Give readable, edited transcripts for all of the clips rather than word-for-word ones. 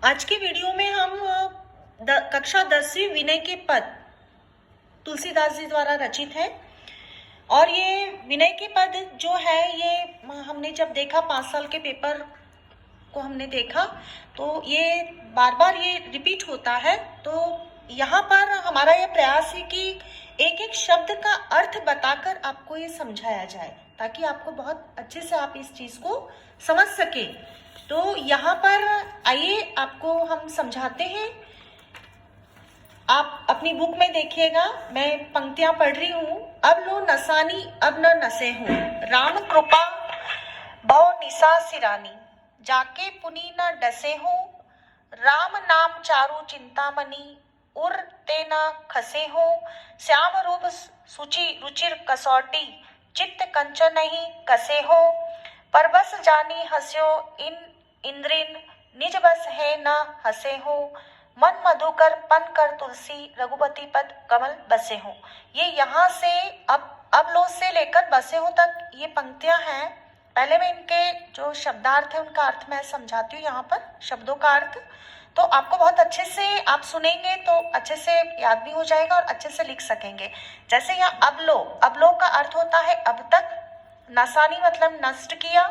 आज के वीडियो में हम कक्षा 10वीं विनय के पद तुलसीदास जी द्वारा रचित है। और ये विनय के पद जो है ये हमने जब देखा 5 साल के पेपर को हमने देखा तो ये बार बार ये रिपीट होता है। तो यहाँ पर हमारा यह प्रयास है कि एक एक शब्द का अर्थ बताकर आपको ये समझाया जाए ताकि आपको बहुत अच्छे से आप इस चीज को समझ सके। तो यहाँ पर आइए आपको हम समझाते हैं। आप अपनी बुक में देखिएगा, मैं पंक्तियां पढ़ रही हूँ। अब लो नसानी अब न नसे हूँ, राम कृपा भव निशा सिरानी, जाके पुनी न डसे हूँ, राम नाम चारु चिंतामणि, उर ते न खसे हो, श्याम रूप सुचि रुचिर कसौटी, चित्त कंचन नहीं कसे हो, पर बस जानी हस्यो इन इंद्रिन, निज बस है न हसे हो, मन मधुकर पन कर तुलसी, रघुपति पद कमल बसे हो। ये यहाँ से अब लो से लेकर बसे हो तक ये पंक्तियां हैं। पहले मैं इनके जो शब्दार्थ है उनका अर्थ मैं समझाती हूँ। यहाँ पर शब्दों का अर्थ तो आपको बहुत अच्छे से आप सुनेंगे तो अच्छे से याद भी हो जाएगा और अच्छे से लिख सकेंगे। जैसे यहाँ अब लो का अर्थ होता है अब तक, नसानी मतलब नष्ट किया,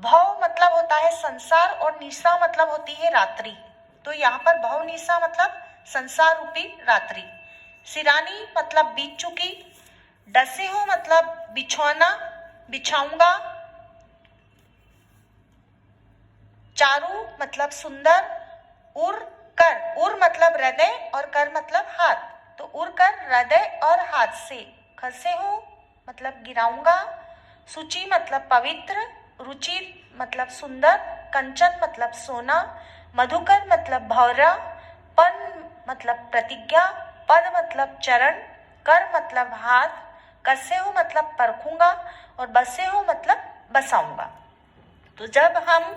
भव मतलब होता है संसार और निशा मतलब होती है रात्रि। तो यहाँ पर भव निशा मतलब संसार रूपी रात्रि, सिरानी मतलब बीत चुकी, डसे हो मतलब बिछौना बिछाऊंगा, चारू मतलब सुंदर, उर मतलब हृदय और कर मतलब हाथ। तो उर कर हृदय और हाथ से, खसे हो मतलब गिराऊंगा, सुचि मतलब पवित्र, रुचि मतलब सुंदर, कंचन मतलब सोना, मधुकर मतलब भौरा, पन मतलब प्रतिज्ञा, पद मतलब चरण, कर मतलब हाथ, कसे हो मतलब परखूंगा और बसे हो मतलब बसाऊंगा। तो जब हम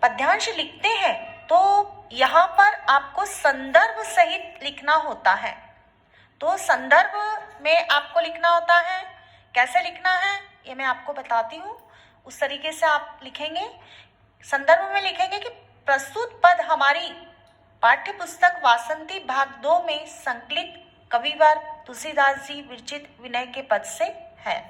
पद्यांश लिखते हैं तो यहाँ पर आपको संदर्भ सहित लिखना होता है। तो संदर्भ में आपको लिखना होता है, कैसे लिखना है ये मैं आपको बताती हूँ। उस तरीके से आप लिखेंगे। संदर्भ में लिखेंगे कि प्रस्तुत पद हमारी पाठ्य पुस्तक वासंती भाग 2 में संकलित कविवर तुलसीदास जी विरचित विनय के पद से है।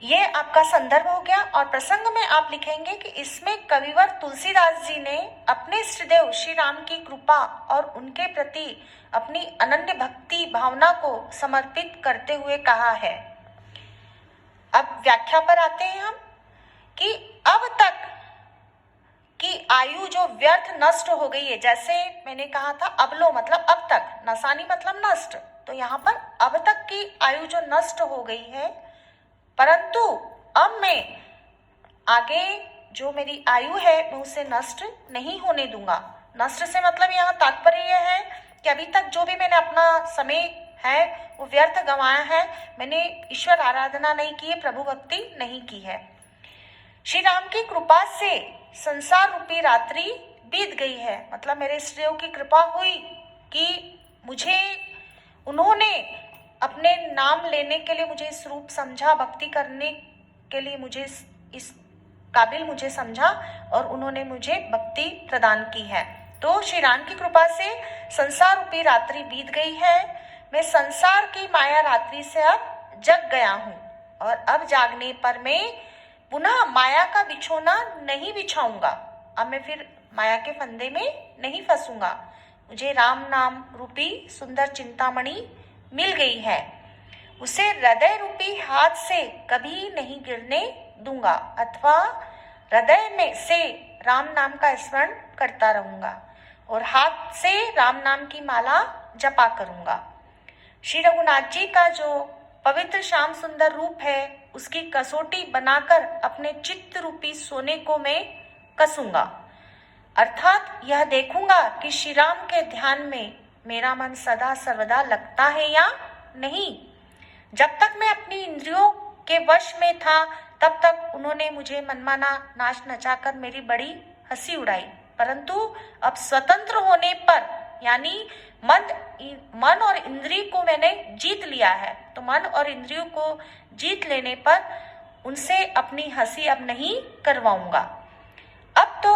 ये आपका संदर्भ हो गया। और प्रसंग में आप लिखेंगे कि इसमें कविवर तुलसीदास जी ने अपने इष्टदेव श्री राम की कृपा और उनके प्रति अपनी अनन्य भक्ति भावना को समर्पित करते हुए कहा है। अब व्याख्या पर आते हैं हम कि अब तक की आयु जो व्यर्थ नष्ट हो गई है, जैसे मैंने कहा था अब लो मतलब अब तक, नसानी मतलब नष्ट, तो यहाँ पर अब तक की आयु जो नष्ट हो गई है, परंतु अब मैं आगे जो मेरी आयु है मैं उसे नष्ट नहीं होने दूंगा। नष्ट से मतलब यहाँ तात्पर्य यह है कि अभी तक जो भी मैंने अपना समय है वो व्यर्थ गंवाया है, मैंने ईश्वर आराधना नहीं की है, प्रभु भक्ति नहीं की है। श्री राम की कृपा से संसार रूपी रात्रि बीत गई है, मतलब मेरे इष्टदेव की कृपा हुई कि मुझे उन्होंने अपने नाम लेने के लिए मुझे इस रूप समझा, भक्ति करने के लिए मुझे इस काबिल मुझे समझा और उन्होंने मुझे भक्ति प्रदान की है। तो श्री राम की कृपा से संसार रूपी रात्रि बीत गई है, मैं संसार की माया रात्रि से अब जग गया हूँ और अब जागने पर मैं पुनः माया का बिछोना नहीं बिछाऊंगा। अब मैं फिर माया के फंदे में नहीं फंसूंगा। मुझे राम नाम रूपी सुंदर चिंतामणि मिल गई है, उसे हृदय रूपी हाथ से कभी नहीं गिरने दूंगा, अथवा हृदय में से राम नाम का स्मरण करता रहूंगा और हाथ से राम नाम की माला जपा करूंगा। श्री रघुनाथ जी का जो पवित्र श्याम सुंदर रूप है उसकी कसौटी बनाकर अपने चित्त रूपी सोने को मैं कसूंगा, अर्थात यह देखूंगा कि श्री राम के ध्यान में मेरा मन सदा सर्वदा लगता है या नहीं। जब तक मैं अपनी इंद्रियों के वश में था तब तक उन्होंने मुझे मनमाना नाच नचाकर मेरी बड़ी हंसी उड़ाई, परंतु अब स्वतंत्र होने पर यानी मन और इंद्रिय को मैंने जीत लिया है, तो मन और इंद्रियों को जीत लेने पर उनसे अपनी हंसी अब नहीं करवाऊंगा। अब तो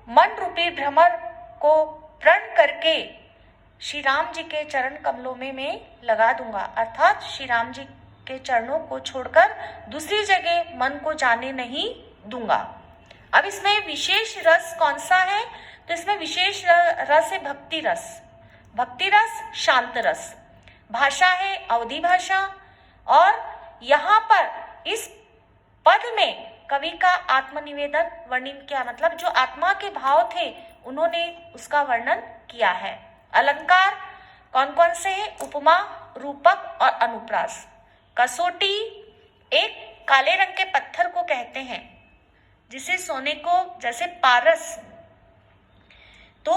मन रूपी भ्रमर को प्रण करके श्री राम जी के चरण कमलों में मैं लगा दूंगा, अर्थात श्री राम जी के चरणों को छोड़कर दूसरी जगह मन को जाने नहीं दूंगा। अब इसमें विशेष रस कौन सा है? तो इसमें विशेष रस है भक्ति रस। भक्ति रस शांत रस। भाषा है अवधी भाषा। और यहाँ पर इस पद में कवि का आत्मनिवेदन वर्णन किया, मतलब जो आत्मा के भाव थे उन्होंने उसका वर्णन किया है। अलंकार कौन कौन से हैं? उपमा, रूपक और अनुप्रास। कसौटी एक काले रंग के पत्थर को कहते हैं जिसे सोने को, जैसे पारस, तो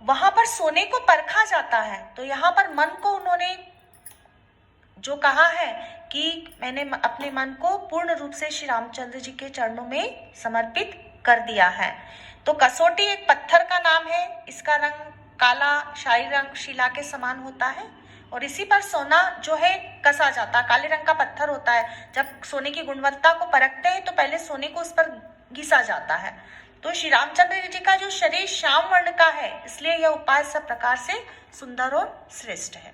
वहां पर सोने को परखा जाता है। तो यहाँ पर मन को उन्होंने जो कहा है कि मैंने अपने मन को पूर्ण रूप से श्री रामचंद्र जी के चरणों में समर्पित कर दिया है। तो कसौटी एक पत्थर का नाम है। इसका रंग काला, शाही रंग शिला के समान होता है और इसी पर सोना जो है कसा जाता है। काले रंग का पत्थर होता है। जब सोने की गुणवत्ता को परखते हैं तो पहले सोने को उस पर घिसा जाता है। तो श्री रामचंद्र जी का जो शरीर श्याम वर्ण का है, इसलिए यह उपाय सब प्रकार से सुंदर और श्रेष्ठ है।